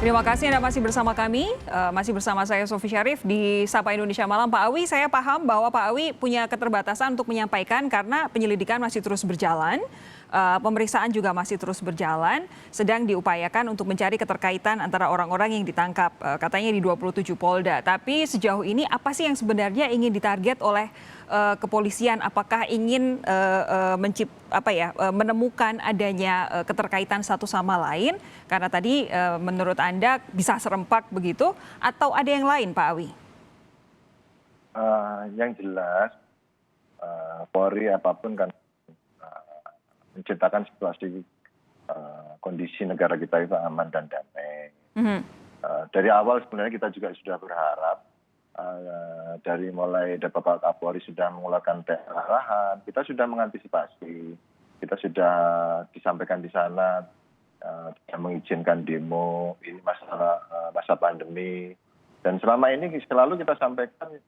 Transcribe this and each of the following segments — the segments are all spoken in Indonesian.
Terima kasih Anda masih bersama kami, masih bersama saya Sofi Syarif di Sapa Indonesia Malam. Pak Awi, saya paham bahwa Pak Awi punya keterbatasan untuk menyampaikan karena penyelidikan masih terus berjalan, pemeriksaan juga masih terus berjalan, sedang diupayakan untuk mencari keterkaitan antara orang-orang yang ditangkap, katanya di 27 Polda. Tapi sejauh ini apa sih yang sebenarnya ingin ditarget oleh kepolisian? Apakah ingin menemukan adanya keterkaitan satu sama lain? Karena tadi menurut Anda bisa serempak begitu, atau ada yang lain, Pak Awi? Yang jelas, Polri apapun kan menciptakan situasi kondisi negara kita itu aman dan damai. Dari awal sebenarnya kita juga sudah berharap, dari mulai Bapak Kapolri sudah mengeluarkan arahan, kita sudah mengantisipasi, kita sudah disampaikan di sana tidak mengizinkan demo, ini masa pandemi, dan selama ini selalu kita sampaikan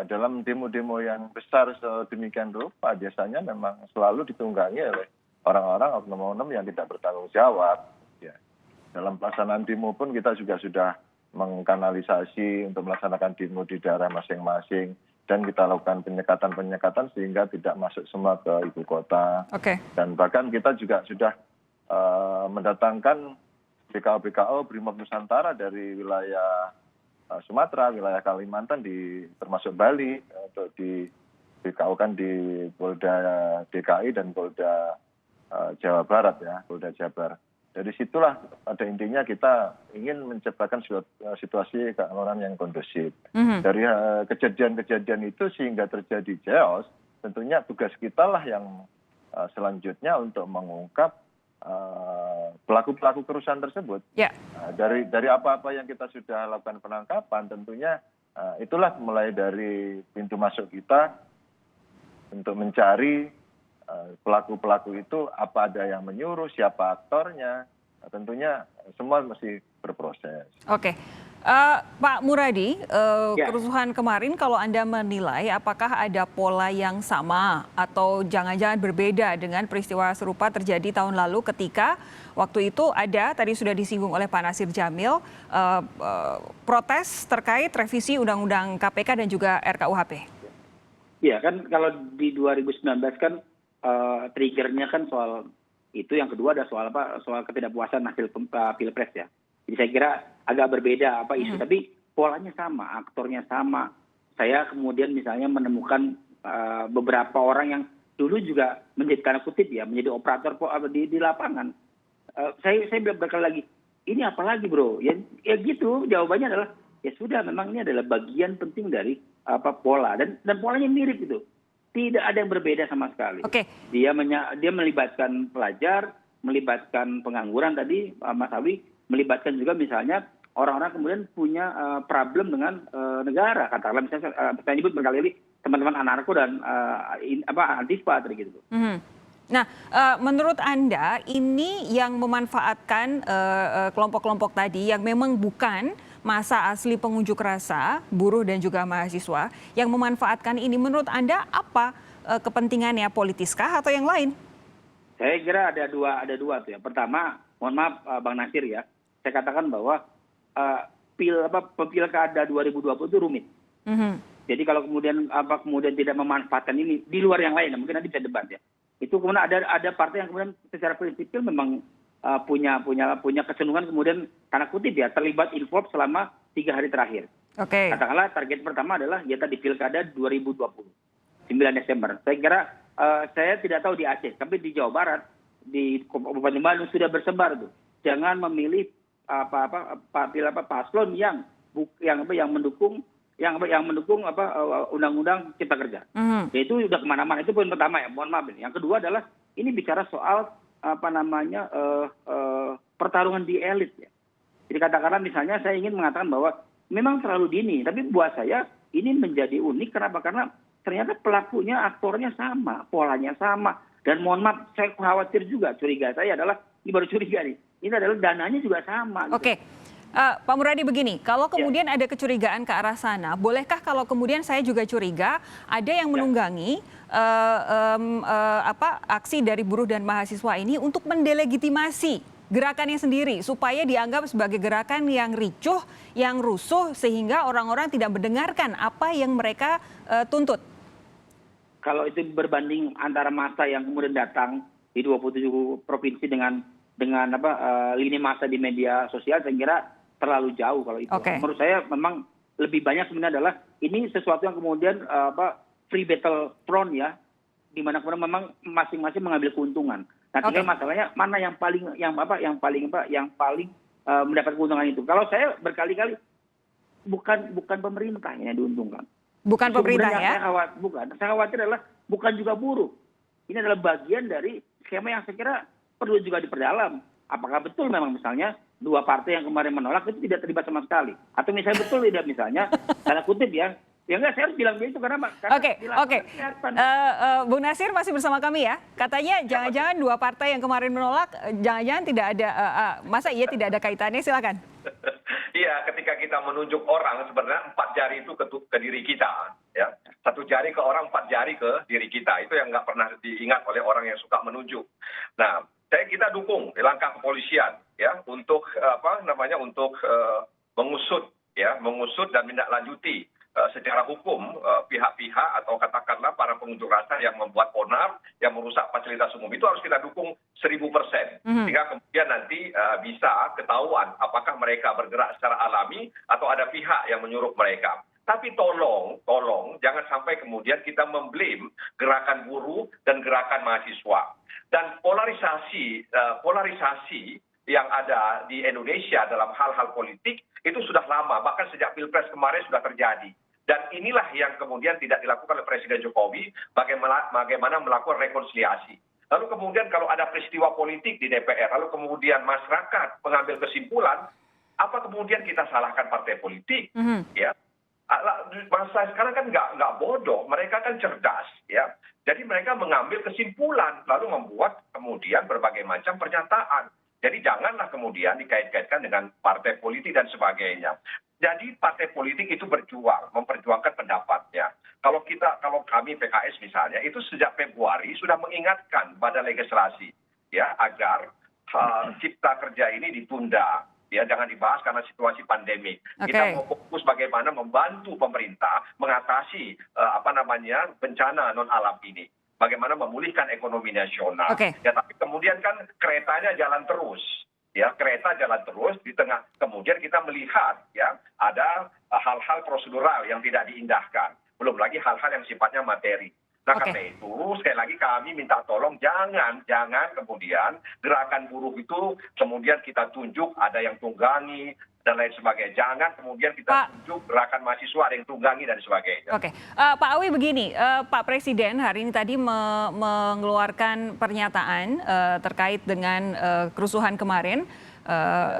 dalam demo-demo yang besar sedemikian rupa biasanya memang selalu ditunggangi oleh orang-orang oknum-oknum yang tidak bertanggung jawab. Ya. Dalam pelaksanaan demo pun kita juga sudah mengkanalisasi untuk melaksanakan demo di daerah masing-masing dan kita lakukan penyekatan sehingga tidak masuk semua ke ibu kota. Dan bahkan kita juga sudah mendatangkan BKO Brimob Nusantara dari wilayah Sumatera, wilayah Kalimantan, termasuk Bali untuk di BKO-kan di Polda DKI dan Polda Jawa Barat ya, Polda Jabar. Dari situlah pada intinya kita ingin menciptakan situasi keamanan yang kondusif. Dari kejadian-kejadian itu sehingga terjadi chaos, tentunya tugas kita lah yang selanjutnya untuk mengungkap pelaku-pelaku kerusuhan tersebut. Dari apa-apa yang kita sudah lakukan penangkapan, tentunya itulah mulai dari pintu masuk kita untuk mencari pelaku-pelaku itu, apa ada yang menyuruh, siapa aktornya, tentunya semua mesti berproses. Pak Muradi, kerusuhan kemarin kalau Anda menilai apakah ada pola yang sama atau jangan-jangan berbeda dengan peristiwa serupa terjadi tahun lalu ketika waktu itu ada, tadi sudah disinggung oleh Pak Nasir Jamil, protes terkait revisi Undang-Undang KPK dan juga RKUHP? Ya kan kalau di 2019 kan triggernya kan soal itu, yang kedua ada soal ketidakpuasan hasil pilpres ya. Jadi saya kira agak berbeda isu, tapi polanya sama, aktornya sama. Saya kemudian misalnya menemukan beberapa orang yang dulu juga menjadi tanda kutip ya, menjadi operator di lapangan. Saya berkali lagi, ini apa lagi bro? Ya gitu, jawabannya adalah ya sudah, memang ini adalah bagian penting dari pola dan polanya mirip itu. Tidak ada yang berbeda sama sekali. Dia melibatkan pelajar, melibatkan pengangguran tadi, Mas Awi, melibatkan juga misalnya orang-orang kemudian punya problem dengan negara. Katakanlah misalnya saya nyebut berkali-kali teman-teman anarko dan antifa tadi gitu. Nah, menurut Anda ini yang memanfaatkan kelompok-kelompok tadi yang memang bukan masa asli pengunjuk rasa, buruh dan juga mahasiswa, yang memanfaatkan ini menurut Anda apa kepentingannya, politiskah atau yang lain? Saya kira ada dua tuh ya. Pertama, mohon maaf Bang Nasir ya, saya katakan bahwa pilkada 2020 itu rumit. Jadi kalau kemudian tidak memanfaatkan ini di luar yang lain, mungkin nanti bisa debat ya. Itu kemudian ada partai yang kemudian secara prinsipil memang punya kecenderungan kemudian tanda kutip ya terlibat involve selama 3 hari terakhir. Katakanlah target pertama adalah ya tadi pilkada 2020 9 Desember. Saya kira saya tidak tahu di Aceh, tapi di Jawa Barat, di Kabupaten Bandung sudah bersebar tuh. Jangan memilih paslon yang mendukung undang-undang Cipta Kerja. Itu sudah kemana-mana, itu poin pertama ya. Mohon maaf ini. Yang kedua adalah ini bicara soal pertarungan di elit ya. Jadi katakanlah misalnya saya ingin mengatakan bahwa memang terlalu dini, tapi buat saya ini menjadi unik. Kenapa? Karena ternyata pelakunya, aktornya sama, polanya sama. Dan mohon maaf, saya khawatir juga, curiga saya adalah, ini baru curiga nih, ini adalah dananya juga sama. Pak Muradi begini, kalau kemudian ada kecurigaan ke arah sana, bolehkah kalau kemudian saya juga curiga ada yang menunggangi aksi dari buruh dan mahasiswa ini untuk mendelegitimasi gerakannya sendiri supaya dianggap sebagai gerakan yang ricuh, yang rusuh sehingga orang-orang tidak mendengarkan apa yang mereka tuntut? Kalau itu berbanding antara massa yang kemudian datang di 27 provinsi dengan lini massa di media sosial, saya kira terlalu jauh kalau itu. Oke. Menurut saya memang lebih banyak sebenarnya adalah ini sesuatu yang kemudian free battle front ya, di mana kemudian memang masing-masing mengambil keuntungan. Nah, tinggal masalahnya mana yang paling mendapat keuntungan itu. Kalau saya berkali-kali bukan pemerintah yang diuntungkan. Bukan pemerintah ya? Saya khawatir adalah bukan juga buruh. Ini adalah bagian dari skema yang saya kira perlu juga diperdalam. Apakah betul memang misalnya dua partai yang kemarin menolak itu tidak terlibat sama sekali? Atau misalnya betul tidak misalnya, tanda kutip ya enggak, saya harus bilang begitu karena Oke. Bung Nasir masih bersama kami ya. Katanya jangan-jangan dua partai yang kemarin menolak, jangan-jangan tidak ada, masa iya tidak ada kaitannya? Silakan. Iya, ketika kita menunjuk orang sebenarnya 4 jari itu ke diri kita, ya. 1 jari ke orang, 4 jari ke diri kita. Itu yang nggak pernah diingat oleh orang yang suka menunjuk. Nah, kita dukung langkah kepolisian ya untuk mengusut dan menindaklanjuti secara hukum pihak-pihak atau katakanlah para pengunjuk rasa yang membuat onar, yang merusak fasilitas umum, itu harus kita dukung 1000%. Sehingga kemudian nanti bisa ketahuan apakah mereka bergerak secara alami atau ada pihak yang menyuruh mereka. Tapi tolong jangan sampai kemudian kita memblame gerakan buruh dan gerakan mahasiswa. Dan polarisasi yang ada di Indonesia dalam hal-hal politik itu sudah lama, bahkan sejak Pilpres kemarin sudah terjadi. Dan inilah yang kemudian tidak dilakukan oleh Presiden Jokowi, bagaimana melakukan rekonsiliasi. Lalu kemudian kalau ada peristiwa politik di DPR, lalu kemudian masyarakat mengambil kesimpulan, apa kemudian kita salahkan partai politik? Ya, masa sekarang kan nggak bodoh, mereka kan cerdas, ya. Jadi mereka mengambil kesimpulan, lalu membuat kemudian berbagai macam pernyataan. Jadi janganlah kemudian dikait-kaitkan dengan partai politik dan sebagainya. Jadi partai politik itu memperjuangkan pendapatnya. Kalau kami PKS misalnya, itu sejak Februari sudah mengingatkan pada legislasi, ya, agar cipta kerja ini ditunda. Ya, jangan dibahas karena situasi pandemi. Kita mau fokus bagaimana membantu pemerintah mengatasi bencana non alam ini. Bagaimana memulihkan ekonomi nasional. Ya, tapi kemudian kan keretanya jalan terus. Ya, kereta jalan terus di tengah. Kemudian kita melihat ya ada hal-hal prosedural yang tidak diindahkan. Belum lagi hal-hal yang sifatnya materi. Nah, karena itu sekali lagi kami minta tolong jangan kemudian gerakan buruh itu kemudian kita tunjuk ada yang tunggangi dan lain sebagainya. Jangan kemudian kita tunjuk gerakan mahasiswa ada yang tunggangi dan sebagainya. Pak Awi begini, Pak Presiden hari ini tadi mengeluarkan pernyataan terkait dengan kerusuhan kemarin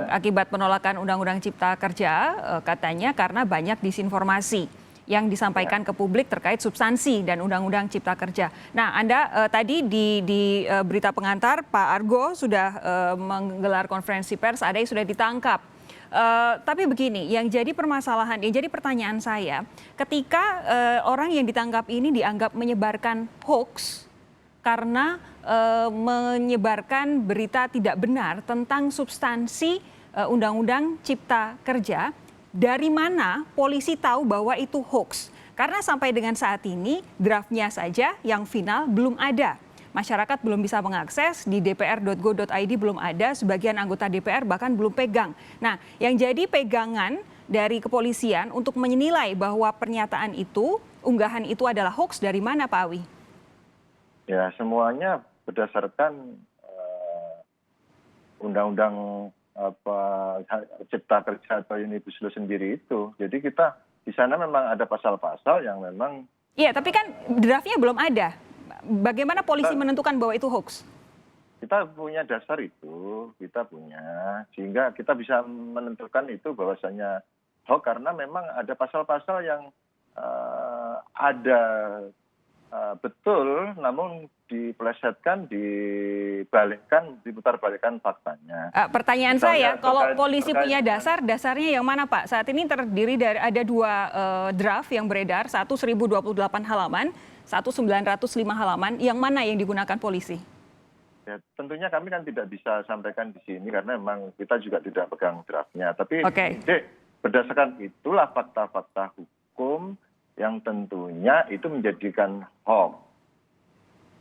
akibat penolakan Undang-Undang Cipta Kerja, katanya karena banyak disinformasi yang disampaikan ke publik terkait substansi dan Undang-Undang Cipta Kerja. Nah, Anda tadi di berita pengantar Pak Argo sudah menggelar konferensi pers, ada yang sudah ditangkap. Tapi begini, yang jadi pertanyaan saya, ketika orang yang ditangkap ini dianggap menyebarkan hoax karena menyebarkan berita tidak benar tentang substansi Undang-Undang Cipta Kerja, dari mana polisi tahu bahwa itu hoax? Karena sampai dengan saat ini draftnya saja yang final belum ada. Masyarakat belum bisa mengakses, di dpr.go.id belum ada, sebagian anggota DPR bahkan belum pegang. Nah, yang jadi pegangan dari kepolisian untuk menilai bahwa pernyataan itu, unggahan itu adalah hoax dari mana, Pak Awi? Ya, semuanya berdasarkan undang-undang Cipta Kerja atau Omnibus Law sendiri itu. Jadi kita di sana memang ada pasal-pasal yang memang. Iya, tapi kan draftnya belum ada. Bagaimana polisi menentukan bahwa itu hoax? Kita punya dasar itu, sehingga kita bisa menentukan itu bahwasanya hoax karena memang ada pasal-pasal yang ada betul, namun dipelesetkan, diputarbalikkan faktanya. Pertanyaan saya, kalau polisi punya dasarnya yang mana, Pak? Saat ini terdiri dari ada 2 draft yang beredar, satu 1028 halaman, satu 905 halaman. Yang mana yang digunakan polisi? Ya, tentunya kami kan tidak bisa sampaikan di sini karena memang kita juga tidak pegang draftnya. Tapi Dek, berdasarkan itulah fakta-fakta hukum yang tentunya itu menjadikan hoax.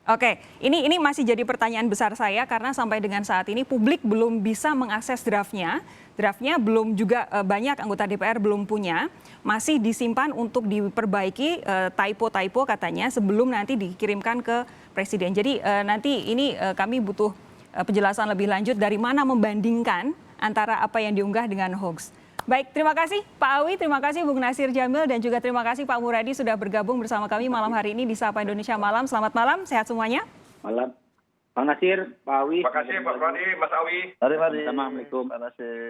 Oke, ini masih jadi pertanyaan besar saya karena sampai dengan saat ini publik belum bisa mengakses draftnya. Draftnya belum juga banyak anggota DPR belum punya, masih disimpan untuk diperbaiki typo-typo katanya sebelum nanti dikirimkan ke Presiden. Jadi nanti ini kami butuh penjelasan lebih lanjut dari mana membandingkan antara apa yang diunggah dengan hoax. Baik, terima kasih Pak Awi, terima kasih Bung Nasir Jamil, dan juga terima kasih Pak Muradi sudah bergabung bersama kami malam hari ini di Sapa Indonesia Malam. Selamat malam, sehat semuanya. Malam. Pak Nasir, Pak Awi. Terima kasih Pak Muradi, Mas Awi. Mari. Assalamualaikum. Pak Nasir.